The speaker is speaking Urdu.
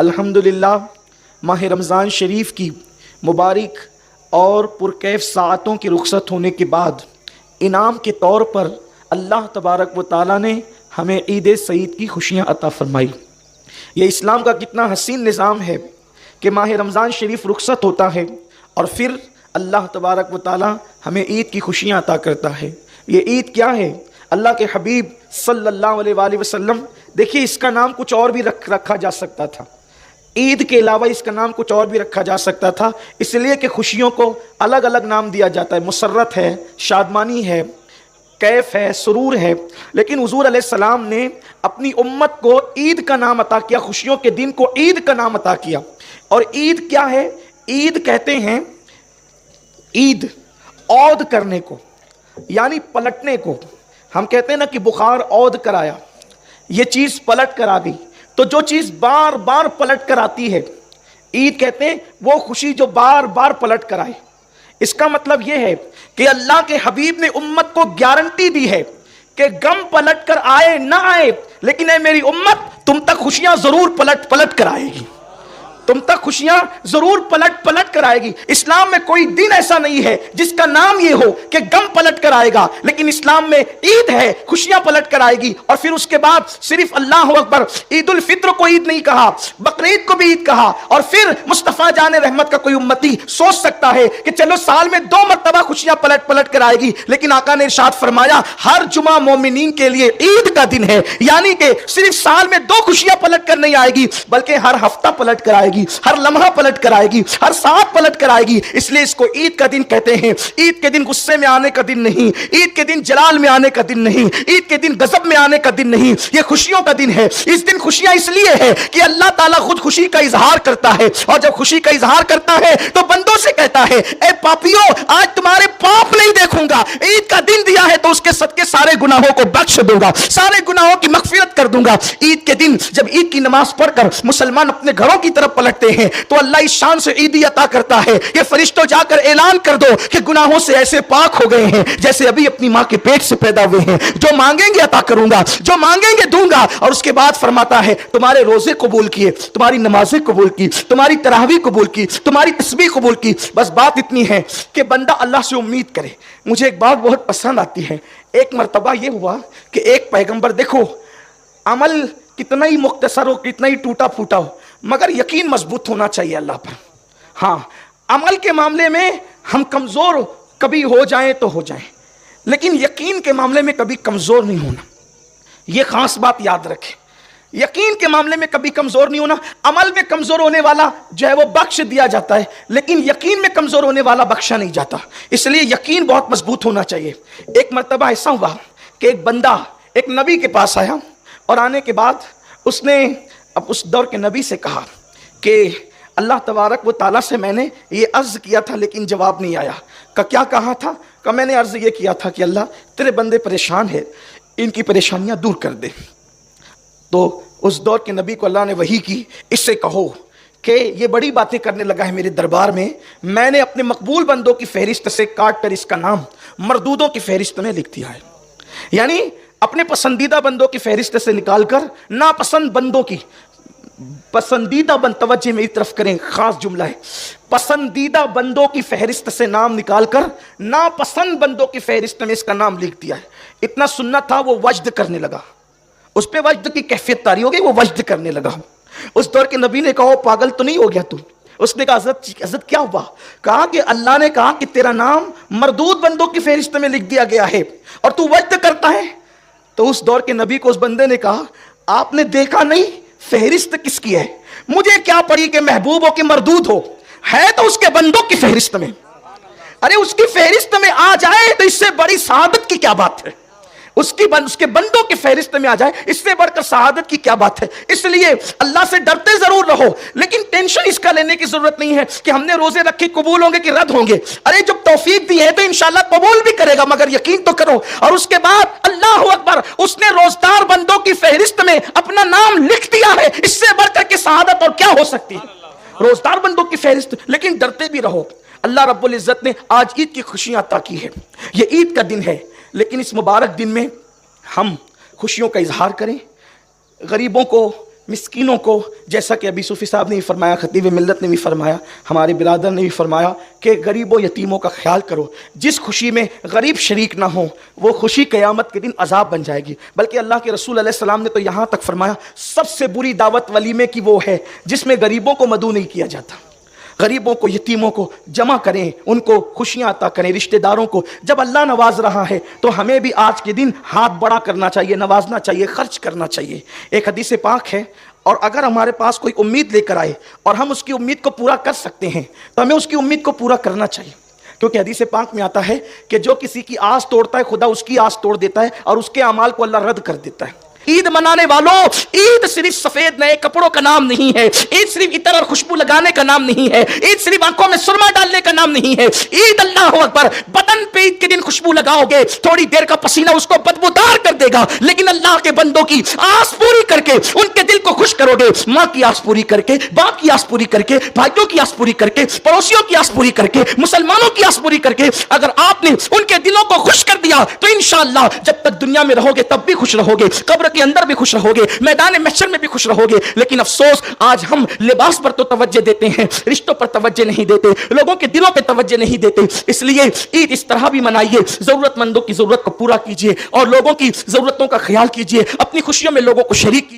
الحمدللہ ماہ رمضان شریف کی مبارک اور پرکیف ساعتوں کی رخصت ہونے کے بعد انعام کے طور پر اللہ تبارک و تعالیٰ نے ہمیں عید سعید کی خوشیاں عطا فرمائی۔ یہ اسلام کا کتنا حسین نظام ہے کہ ماہ رمضان شریف رخصت ہوتا ہے اور پھر اللہ تبارک و تعالیٰ ہمیں عید کی خوشیاں عطا کرتا ہے۔ یہ عید کیا ہے؟ اللہ کے حبیب صلی اللہ علیہ وآلہ وسلم، دیکھیے اس کا نام کچھ اور بھی رکھا جا سکتا تھا، عید کے علاوہ اس کا نام کچھ اور بھی رکھا جا سکتا تھا، اس لیے کہ خوشیوں کو الگ الگ نام دیا جاتا ہے، مسرت ہے، شادمانی ہے، کیف ہے، سرور ہے، لیکن حضور علیہ السلام نے اپنی امت کو عید کا نام عطا کیا، خوشیوں کے دن کو عید کا نام عطا کیا۔ اور عید کیا ہے؟ عید کہتے ہیں عید عود کرنے کو، یعنی پلٹنے کو۔ ہم کہتے ہیں نا کہ بخار عود کر آیا، یہ چیز پلٹ کر آ گئی، تو جو چیز بار بار پلٹ کر آتی ہے عید کہتے ہیں وہ خوشی جو بار بار پلٹ کر آئے۔ اس کا مطلب یہ ہے کہ اللہ کے حبیب نے امت کو گارنٹی دی ہے کہ غم پلٹ کر آئے نہ آئے، لیکن اے میری امت تم تک خوشیاں ضرور پلٹ کر آئے گی، تم تک خوشیاں ضرور پلٹ کر آئے گی۔ اسلام میں کوئی دن ایسا نہیں ہے جس کا نام یہ ہو کہ غم پلٹ کر آئے گا، لیکن اسلام میں عید ہے، خوشیاں پلٹ کر آئے گی۔ اور پھر اس کے بعد صرف اللہ اکبر، عید الفطر کو عید نہیں کہا، بقرعید کو بھی عید کہا۔ اور پھر مصطفیٰ جان رحمت کا کوئی امتی سوچ سکتا ہے کہ چلو سال میں 2 مرتبہ خوشیاں پلٹ کر آئے گی، لیکن آقا نے ارشاد فرمایا ہر جمعہ مومنین کے لیے عید کا دن ہے، یعنی کہ صرف سال میں 2 خوشیاں پلٹ کر نہیں آئے گی، بلکہ ہر ہفتہ پلٹ کر آئے گی، ہر لمحہ پلٹ کر آئے گی، ہر ساتھ پلٹ کر آئے گی۔ اس لیے اس کو عید کا دن کہتے ہیں۔ عید کے دن غصے میں آنے کا دن نہیں، عید کے دن جلال میں آنے کا دن نہیں، عید کے دن غضب میں آنے کا دن نہیں، یہ خوشیوں کا دن ہے۔ اس دن خوشیاں اس لیے ہے کہ اللہ تعالیٰ خود خوشی کا اظہار کرتا ہے، اور جب خوشی کا اظہار کرتا ہے تو بندوں سے کہتا ہے اے پاپیو آج تمہارے پاپ نہیں دیکھوں گا، عید کا دن دیا ہے تو اس کے صدقے سارے گناہوں کو بخش دوں گا، سارے گناہوں کی مغفرت کر دوں گا۔ عید کے دن جب عید کی نماز پڑھ کر مسلمان اپنے گھروں کی طرف پلٹتے ہیں تو اللہ اس شان سے عیدی عطا کرتا ہے کہ فرشتوں جا کر اعلان کر دو کہ گناہوں سے ایسے پاک ہو گئے ہیں جیسے ابھی اپنی ماں کے پیٹ سے پیدا ہوئے ہیں، جو مانگیں گے عطا کروں گا، جو مانگیں گے دوں گا۔ اور اس کے بعد فرماتا ہے تمہارے روزے قبول کیے، تمہاری نمازیں قبول کی، تمہاری تراویح قبول کی، تمہاری تسبیح قبول کی۔ بس بات اتنی ہے کہ بندہ اللہ سے امید کرے۔ مجھے ایک بات بہت پسند آتی ہے، ایک مرتبہ یہ ہوا کہ ایک پیغمبر، دیکھو عمل کتنا ہی مختصر ہو، کتنا ہی ٹوٹا پھوٹا ہو، مگر یقین مضبوط ہونا چاہیے اللہ پر۔ ہاں عمل کے معاملے میں ہم کمزور کبھی ہو جائیں تو ہو جائیں، لیکن یقین کے معاملے میں کبھی کمزور نہیں ہونا، یہ خاص بات یاد رکھیں۔ یقین کے معاملے میں کبھی کمزور نہیں ہونا۔ عمل میں کمزور ہونے والا جو ہے وہ بخش دیا جاتا ہے، لیکن یقین میں کمزور ہونے والا بخشا نہیں جاتا، اس لیے یقین بہت مضبوط ہونا چاہیے۔ ایک مرتبہ ایسا ہوا کہ ایک بندہ ایک نبی کے پاس آیا، اور آنے کے بعد اس نے اب اس دور کے نبی سے کہا کہ اللہ تبارک و تعالیٰ سے میں نے یہ عرض کیا تھا لیکن جواب نہیں آیا۔ کیا کہا تھا؟ کہ میں نے عرض یہ کیا تھا کہ اللہ تیرے بندے پریشان ہیں، ان کی پریشانیاں دور کر دے۔ تو اس دور کے نبی کو اللہ نے وحی کی، اس سے کہو کہ یہ بڑی باتیں کرنے لگا ہے میرے دربار میں نے اپنے مقبول بندوں کی فہرست سے کاٹ کر اس کا نام مردودوں کی فہرست میں لکھ دیا ہے، یعنی اپنے پسندیدہ بندوں کی فہرست سے نکال کر ناپسند بندوں کی، پسندیدہ بند، توجہ میری طرف کریں، خاص جملہ ہے، پسندیدہ بندوں کی فہرست سے نام نکال کر ناپسند بندوں کی فہرست میں اس کا نام لکھ دیا ہے۔ اتنا سننا تھا وہ وجد کرنے لگا، اس پہ وجد کی کیفیت طاری ہو گئی، وہ وجد کرنے لگا۔ اس دور کے نبی نے کہا پاگل تو نہیں ہو گیا تو؟ اس نے کہا حضرت کیا ہوا؟ کہا کہ اللہ نے کہا کہ تیرا نام مردود بندوں کی فہرست میں لکھ دیا گیا ہے اور تو وجد کرتا ہے۔ تو اس دور کے نبی کو اس بندے نے کہا آپ نے دیکھا نہیں فہرست کس کی ہے؟ مجھے کیا پڑی کہ محبوب ہو کہ مردود ہو، ہے تو اس کے بندوں کی فہرست میں۔ ارے اس کی فہرست میں آ جائے تو اس سے بڑی سعادت کی کیا بات ہے؟ اس کے بندوں کی فہرست میں آ جائے، اس سے بڑھ کر سعادت کی کیا بات ہے؟ اس لیے اللہ سے ڈرتے ضرور رہو، لیکن ٹینشن اس کا لینے کی ضرورت نہیں ہے کہ ہم نے روزے رکھے قبول ہوں گے کہ رد ہوں گے۔ ارے جب توفیق دی ہے تو انشاءاللہ قبول بھی کرے گا، مگر یقین تو کرو۔ اور اس کے بعد اللہ اکبر، اس نے روزدار بندوں کی فہرست میں اپنا نام لکھ دیا ہے، اس سے بڑھ کر کے سعادت اور کیا ہو سکتی ہے؟ روزدار بندوں کی فہرست، لیکن ڈرتے بھی رہو۔ اللہ رب العزت نے آج عید کی خوشیاں عطا کی ہے، یہ عید کا دن ہے، لیکن اس مبارک دن میں ہم خوشیوں کا اظہار کریں، غریبوں کو مسکینوں کو جیسا کہ ابھی صوفی صاحب نے بھی فرمایا, خطیب ملت نے بھی فرمایا, ہمارے برادر نے بھی فرمایا کہ غریبوں یتیموں کا خیال کرو. جس خوشی میں غریب شریک نہ ہوں وہ خوشی قیامت کے دن عذاب بن جائے گی. بلکہ اللہ کے رسول علیہ السلام نے تو یہاں تک فرمایا سب سے بری دعوت ولیمے کی وہ ہے جس میں غریبوں کو مدعو نہیں کیا جاتا. غریبوں کو یتیموں کو جمع کریں, ان کو خوشیاں عطا کریں, رشتہ داروں کو. جب اللہ نواز رہا ہے تو ہمیں بھی آج کے دن ہاتھ بڑا کرنا چاہیے, نوازنا چاہیے, خرچ کرنا چاہیے. ایک حدیث پاک ہے, اور اگر ہمارے پاس کوئی امید لے کر آئے اور ہم اس کی امید کو پورا کر سکتے ہیں تو ہمیں اس کی امید کو پورا کرنا چاہیے. کیونکہ حدیث پاک میں آتا ہے کہ جو کسی کی آس توڑتا ہے خدا اس کی آس توڑ دیتا ہے اور اس کے اعمال کو اللہ رد کر دیتا ہے. عید منانے والوں, عید صرف سفید نئے کپڑوں کا نام نہیں ہے, عید صرف عطر اور خوشبو لگانے کا نام نہیں ہے, عید صرف آنکھوں میں سرما ڈالنے کا نام نہیں ہے. عید اللہ اکبر, بدن پہ عید کے دن خوشبو لگاؤ گے, تھوڑی دیر کا پسینہ اس کو بدبودار کر دے گا, لیکن اللہ کے بندوں کی آس پوری کر کے ان کے دل کو خوش کرو گے. ماں کی آس پوری کر کے, باپ کی آس پوری کر کے, بھائیوں کی آس پوری کر کے, پڑوسیوں کی آس پوری کر کے, مسلمانوں کی آس پوری کر کے اگر آپ نے ان کے دلوں کو خوش کر دیا تو انشاءاللہ جب تک دنیا میں رہو گے تب بھی خوش رہو گے, قبر کے اندر بھی خوش رہو گے, میدان محشر میں بھی خوش رہو گے. لیکن افسوس آج ہم لباس پر تو توجہ دیتے ہیں, رشتوں پر توجہ نہیں دیتے, لوگوں کے دلوں پہ توجہ نہیں دیتے. اس لیے عید اس طرح بھی منائیے, ضرورت مندوں کی ضرورت کو پورا کیجیے اور لوگوں کی ضرورتوں کا خیال کیجیے, اپنی خوشیوں میں لوگوں کو شریک کیجیے.